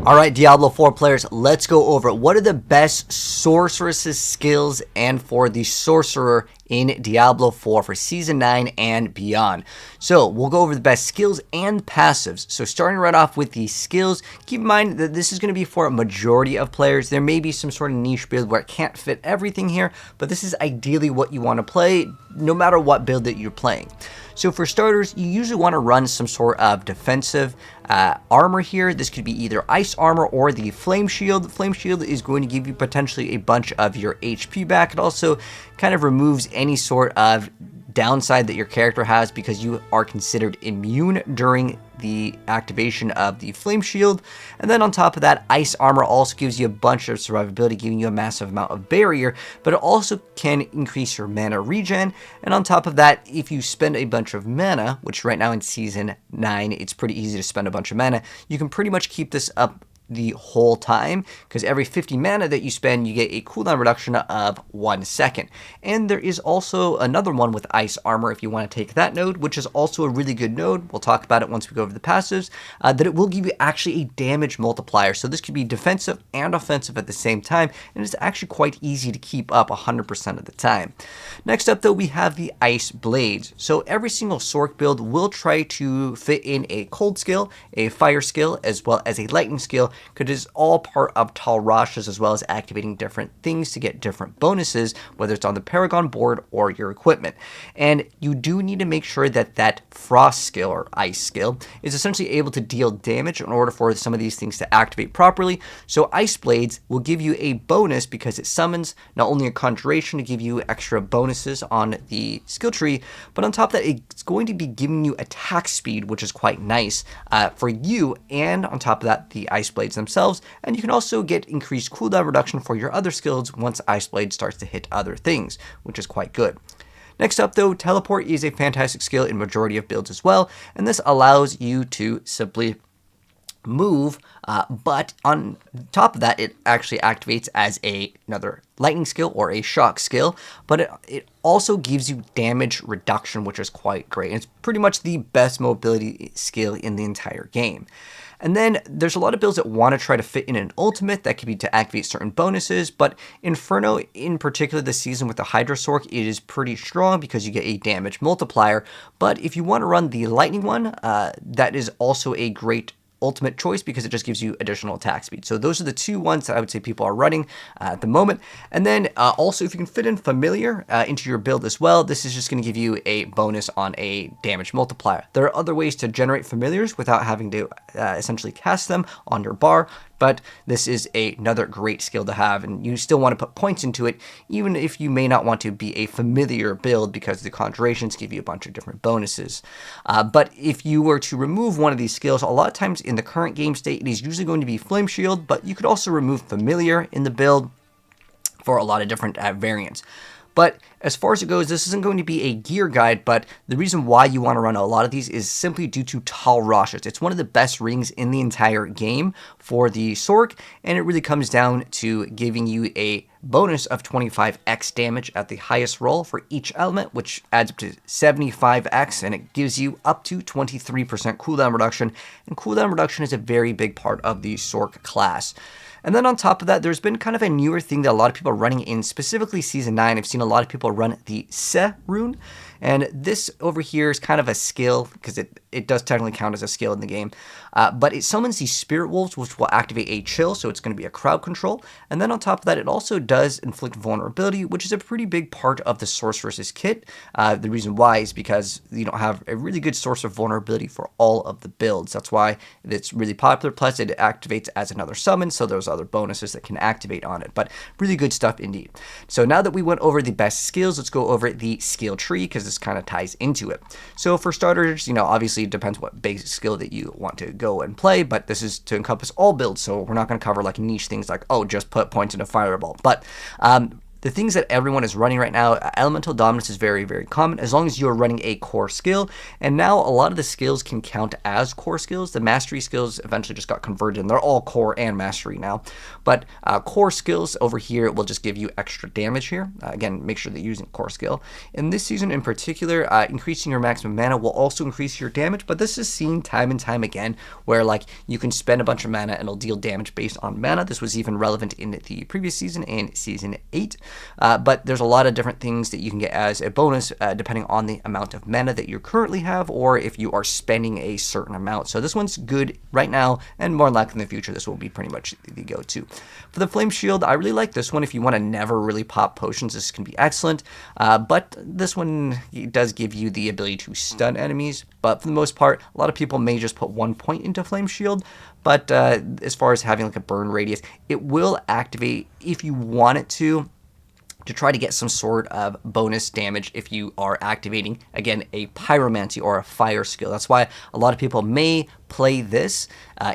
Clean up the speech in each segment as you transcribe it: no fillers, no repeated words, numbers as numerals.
Alright, Diablo 4 players, let's go over what are the best sorceress skills and for the sorcerer in Diablo 4 for Season 9 and beyond. So, we'll go over the best skills and passives. So, starting right off with the skills, keep in mind that this is going to be for a majority of players. There may be some sort of niche build where it can't fit everything here, but this is ideally what you want to play, no matter what build that you're playing. So for starters, you usually want to run some sort of defensive armor here. This could be either ice armor or the flame shield. The flame shield is going to give you potentially a bunch of your HP back. It also kind of removes any sort of downside that your character has because you are considered immune during the activation of the flame shield. And then on top of that, ice armor also gives you a bunch of survivability, giving you a massive amount of barrier, but it also can increase your mana regen. And on top of that, if you spend a bunch of mana, which right now in Season 9, it's pretty easy to spend a bunch of mana, you can pretty much keep this up the whole time, because every 50 mana that you spend, you get a cooldown reduction of 1 second. And there is also another one with ice armor if you want to take that node, which is also a really good node. We'll talk about it once we go over the passives, that it will give you actually a damage multiplier. So this could be defensive and offensive at the same time, and it's actually quite easy to keep up 100% of the time. Next up though, we have the ice blades. So every single Sorc build will try to fit in a cold skill, a fire skill, as well as a lightning skill, because it's all part of Tal Rasha's, as well as activating different things to get different bonuses, whether it's on the Paragon board or your equipment. And you do need to make sure that that frost skill or ice skill is essentially able to deal damage in order for some of these things to activate properly. So ice blades will give you a bonus because it summons not only a conjuration to give you extra bonuses on the skill tree, but on top of that, it's going to be giving you attack speed, which is quite nice for you. And on top of that, the ice blades themselves, and you can also get increased cooldown reduction for your other skills once Ice Blade starts to hit other things, which is quite good. Next up though, Teleport is a fantastic skill in majority of builds as well, and this allows you to simply move, but on top of that, it actually activates as another lightning skill or a shock skill, but it also gives you damage reduction, which is quite great. And it's pretty much the best mobility skill in the entire game. And then there's a lot of builds that want to try to fit in an ultimate that could be to activate certain bonuses, but Inferno in particular this season with the Hydra Sorc, it is pretty strong because you get a damage multiplier. But if you want to run the lightning one, that is also a great ultimate choice because it just gives you additional attack speed. So those are the two ones that I would say people are running at the moment. And then also if you can fit in familiar into your build as well, this is just going to give you a bonus on a damage multiplier. There are other ways to generate familiars without having to essentially cast them on your bar, but this is another great skill to have, and you still want to put points into it, even if you may not want to be a familiar build because the conjurations give you a bunch of different bonuses. But if you were to remove one of these skills, a lot of times in the current game state, it is usually going to be Flame Shield, but you could also remove familiar in the build for a lot of different variants. But as far as it goes, this isn't going to be a gear guide, but the reason why you want to run a lot of these is simply due to Tal Rasha's. It's one of the best rings in the entire game for the Sorc, and it really comes down to giving you a bonus of 25x damage at the highest roll for each element, which adds up to 75x, and it gives you up to 23% cooldown reduction, and cooldown reduction is a very big part of the Sorc class. And then on top of that, there's been kind of a newer thing that a lot of people are running in specifically Season 9. I've seen a lot of people run the Se rune. And this over here is kind of a skill, because it does technically count as a skill in the game. But it summons these Spirit Wolves, which will activate a chill, so it's going to be a crowd control. And then on top of that, it also does inflict vulnerability, which is a pretty big part of the Sorceress's kit. The reason why is because you don't have a really good source of vulnerability for all of the builds. That's why it's really popular. Plus, it activates as another summon, so there's other bonuses that can activate on it. But really good stuff indeed. So now that we went over the best skills, let's go over the skill tree, because this kind of ties into it. So for starters, obviously it depends what basic skill that you want to go and play, but this is to encompass all builds, so we're not going to cover like niche things like, oh, just put points into Fireball. But the things that everyone is running right now, Elemental Dominance is very, very common as long as you're running a core skill. And now a lot of the skills can count as core skills. The mastery skills eventually just got converted, and they're all core and mastery now. But core skills over here will just give you extra damage here. Again, make sure that you're using core skill. In this season in particular, increasing your maximum mana will also increase your damage, but this is seen time and time again where like you can spend a bunch of mana and it'll deal damage based on mana. This was even relevant in the previous season, in Season 8. But there's a lot of different things that you can get as a bonus depending on the amount of mana that you currently have, or if you are spending a certain amount. So this one's good right now, and more likely in the future this will be pretty much the go-to. For the Flame Shield, I really like this one. If you want to never really pop potions, this can be excellent. But this one does give you the ability to stun enemies. But for the most part, a lot of people may just put 1 point into Flame Shield. But as far as having like a burn radius, it will activate if you want it to try to get some sort of bonus damage if you are activating, again, a pyromancy or a fire skill. That's why a lot of people may play this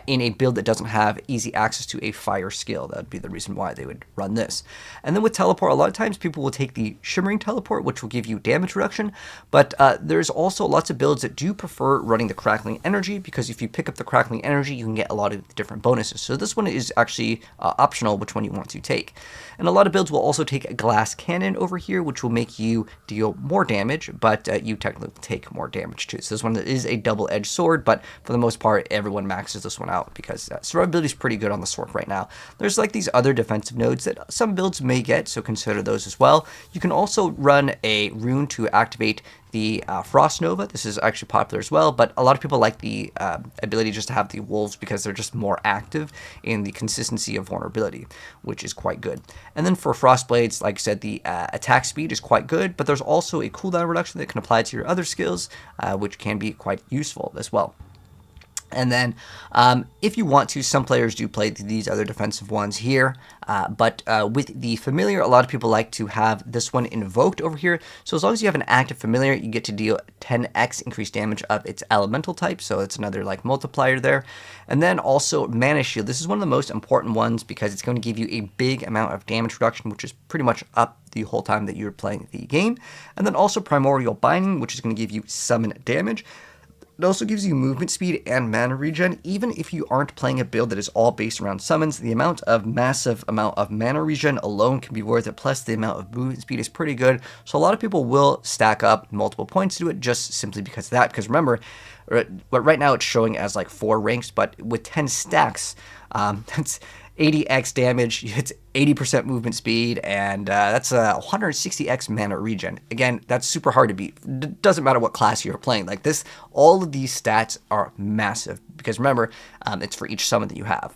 in a build that doesn't have easy access to a fire skill. That would be the reason why they would run this. And then with teleport, a lot of times people will take the shimmering teleport, which will give you damage reduction, but there's also lots of builds that do prefer running the crackling energy, because if you pick up the crackling energy, you can get a lot of different bonuses. So this one is actually optional which one you want to take. And a lot of builds will also take a glass cannon over here, which will make you deal more damage, but you technically take more damage too. So this one is a double-edged sword, but for the most part, everyone maxes this one out because survivability is pretty good on the Sorc right now. There's like these other defensive nodes that some builds may get, so consider those as well. You can also run a rune to activate the Frost Nova. This is actually popular as well, but a lot of people like the ability just to have the wolves because they're just more active in the consistency of vulnerability, which is quite good. And then for Frost Blades, like I said, the attack speed is quite good, but there's also a cooldown reduction that can apply to your other skills, which can be quite useful as well. And then if you want to, some players do play these other defensive ones here, but with the familiar, a lot of people like to have this one invoked over here. So as long as you have an active familiar, you get to deal 10x increased damage of its elemental type, so it's another like multiplier there. And then also Mana Shield. This is one of the most important ones because it's going to give you a big amount of damage reduction, which is pretty much up the whole time that you're playing the game. And then also Primordial Binding, which is going to give you summon damage. It also gives you movement speed and mana regen. Even if you aren't playing a build that is all based around summons, the massive amount of mana regen alone can be worth it, plus the amount of movement speed is pretty good. So a lot of people will stack up multiple points to it just simply because of that. Because remember, right now it's showing as like 4 ranks, but with 10 stacks, that's 80x damage, it's 80% movement speed, and that's 160x mana regen. Again, that's super hard to beat. It doesn't matter what class you're playing. Like this, all of these stats are massive because remember, it's for each summon that you have.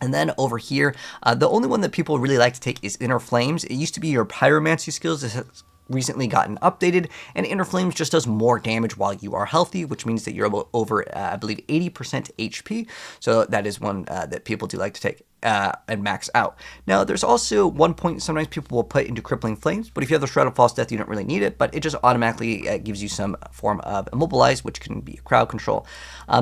And then over here, the only one that people really like to take is Inner Flames. It used to be your pyromancy skills. This has recently gotten updated, and Inner Flames just does more damage while you are healthy, which means that you're over, I believe, 80% HP. So that is one that people do like to take and max out. Now, there's also 1 point sometimes people will put into Crippling Flames, but if you have the Shroud of False Death, you don't really need it, but it just automatically gives you some form of Immobilize, which can be crowd control.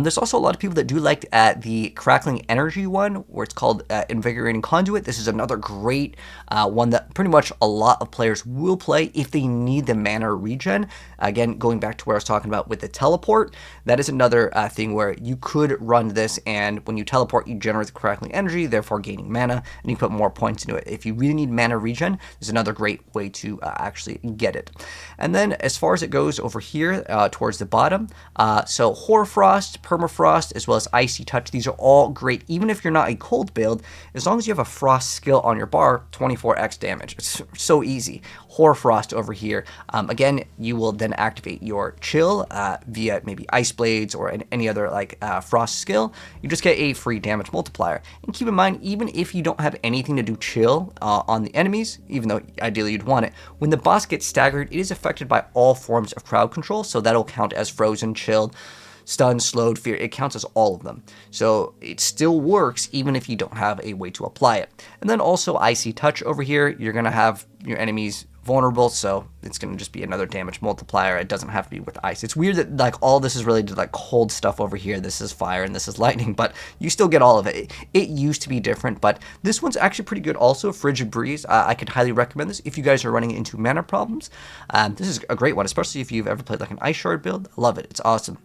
There's also a lot of people that do like the Crackling Energy one, where it's called Invigorating Conduit. This is another great one that pretty much a lot of players will play if they need the mana regen. Again, going back to where I was talking about with the teleport, that is another thing where you could run this, and when you teleport, you generate the Crackling Energy, therefore gaining mana, and you put more points into it. If you really need mana regen, there's another great way to actually get it. And then as far as it goes over here towards the bottom, so Hoarfrost, Permafrost, as well as Icy Touch, these are all great. Even if you're not a cold build, as long as you have a frost skill on your bar, 24x damage. It's so easy. Hoarfrost over here. Again, you will then activate your chill via maybe Ice Blades or any other like frost skill. You just get a free damage multiplier. And keep in mind, even if you don't have anything to do chill on the enemies, even though ideally you'd want it, when the boss gets staggered, it is affected by all forms of crowd control, so that'll count as frozen, chilled, stunned, slowed, fear. It counts as all of them. So it still works even if you don't have a way to apply it. And then also Icy Touch over here, you're going to have your enemies vulnerable, so it's going to just be another damage multiplier. It doesn't have to be with ice. It's weird that like all this is related to like cold stuff over here. This is fire and this is lightning, but you still get all of it. It used to be different, but this one's actually pretty good also. Frigid Breeze, I could highly recommend this if you guys are running into mana problems. This is a great one, especially if you've ever played like an Ice Shard build. I love it. It's awesome.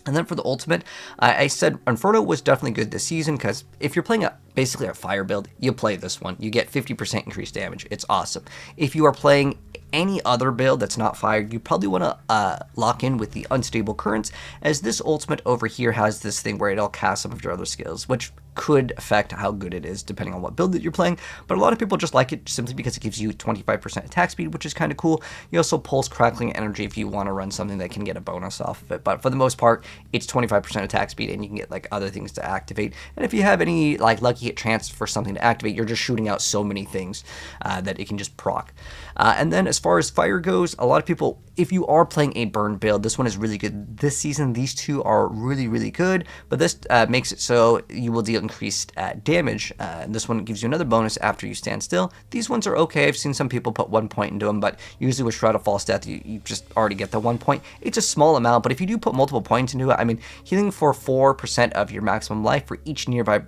And then for the ultimate, I said Inferno was definitely good this season because if you're playing basically a fire build, you play this one. You get 50% increased damage. It's awesome. If you are playing any other build that's not fire, you probably want to lock in with the Unstable Currents, as this ultimate over here has this thing where it'll cast some of your other skills, which could affect how good it is depending on what build that you're playing. But a lot of people just like it simply because it gives you 25% attack speed, which is kind of cool. You also pulse Crackling Energy if you want to run something that can get a bonus off of it. But for the most part, it's 25% attack speed, and you can get like other things to activate. And if you have any like lucky hit chance for something to activate, you're just shooting out so many things that it can just proc. And then as far as fire goes, a lot of people, if you are playing a burn build, this one is really good this season. These two are really, really good, but this makes it so you will deal increased damage. And this one gives you another bonus after you stand still. These ones are okay. I've seen some people put 1 point into them, but usually with Shroud of False Death, you just already get the 1 point. It's a small amount, but if you do put multiple points into it, I mean, healing for 4% of your maximum life for each nearby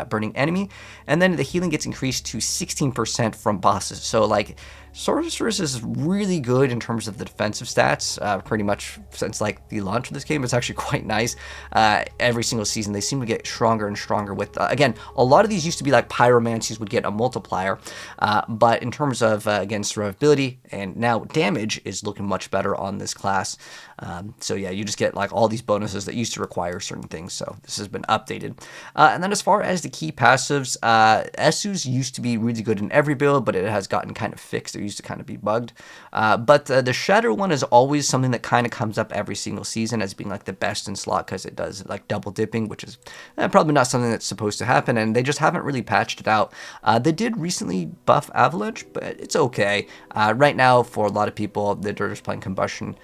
burning enemy, and then the healing gets increased to 16% from bosses. So like Sorceress is really good in terms of the defensive stats, pretty much since like the launch of this game. It's actually quite nice. Every single season they seem to get stronger and stronger with, again, a lot of these used to be like pyromancies would get a multiplier, but in terms of, again, survivability and now damage is looking much better on this class. So yeah, you just get like all these bonuses that used to require certain things, so this has been updated. And then as far as the key passives, Esu's used to be really good in every build, but it has gotten kind of fixed. It used to kind of be bugged. But the Shatter one is always something that kind of comes up every single season as being like the best in slot because it does like double dipping, which is probably not something that's supposed to happen, and they just haven't really patched it out. They did recently buff Avalanche, but it's okay. Right now, for a lot of people, they're just playing Combustion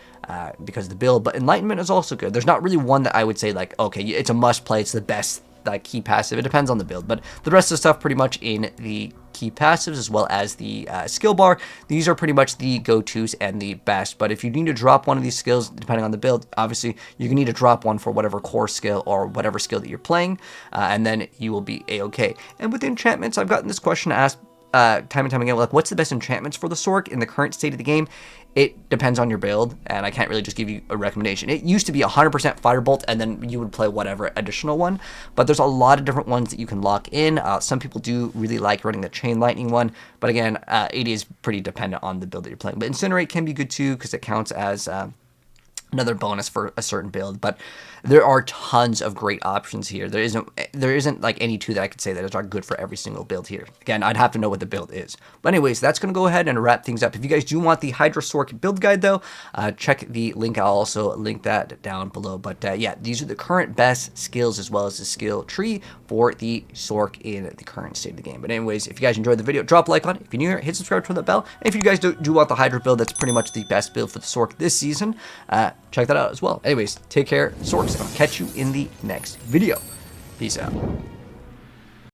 because of the build, but Enlightenment is also good. There's not really one that I would say like, okay, it's a must play, it's the best like key passive. It depends on the build, but the rest of the stuff pretty much in the key passives as well as the skill bar, these are pretty much the go-tos and the best. But if you need to drop one of these skills depending on the build, obviously you're gonna need to drop one for whatever core skill or whatever skill that you're playing, and then you will be a-okay. And with enchantments, I've gotten this question asked time and time again, like, what's the best enchantments for the Sorc in the current state of the game? It depends on your build, and I can't really just give you a recommendation. It used to be 100% Firebolt, and then you would play whatever additional one, but there's a lot of different ones that you can lock in. Some people do really like running the Chain Lightning one, but again, it is pretty dependent on the build that you're playing. But Incinerate can be good too, because it counts as another bonus for a certain build, but there are tons of great options here. There isn't like any two that I could say that are good for every single build here. Again, I'd have to know what the build is. But anyways, that's going to go ahead and wrap things up. If you guys do want the Hydra Sorc build guide though, check the link. I'll also link that down below. But yeah, these are the current best skills as well as the skill tree for the Sorc in the current state of the game. But anyways, if you guys enjoyed the video, drop a like on it. If you're new here, hit subscribe, turn that bell. And if you guys do want the Hydra build, that's pretty much the best build for the Sorc this season, check that out as well. Anyways, take care, Sorcs, and I'll catch you in the next video. Peace out.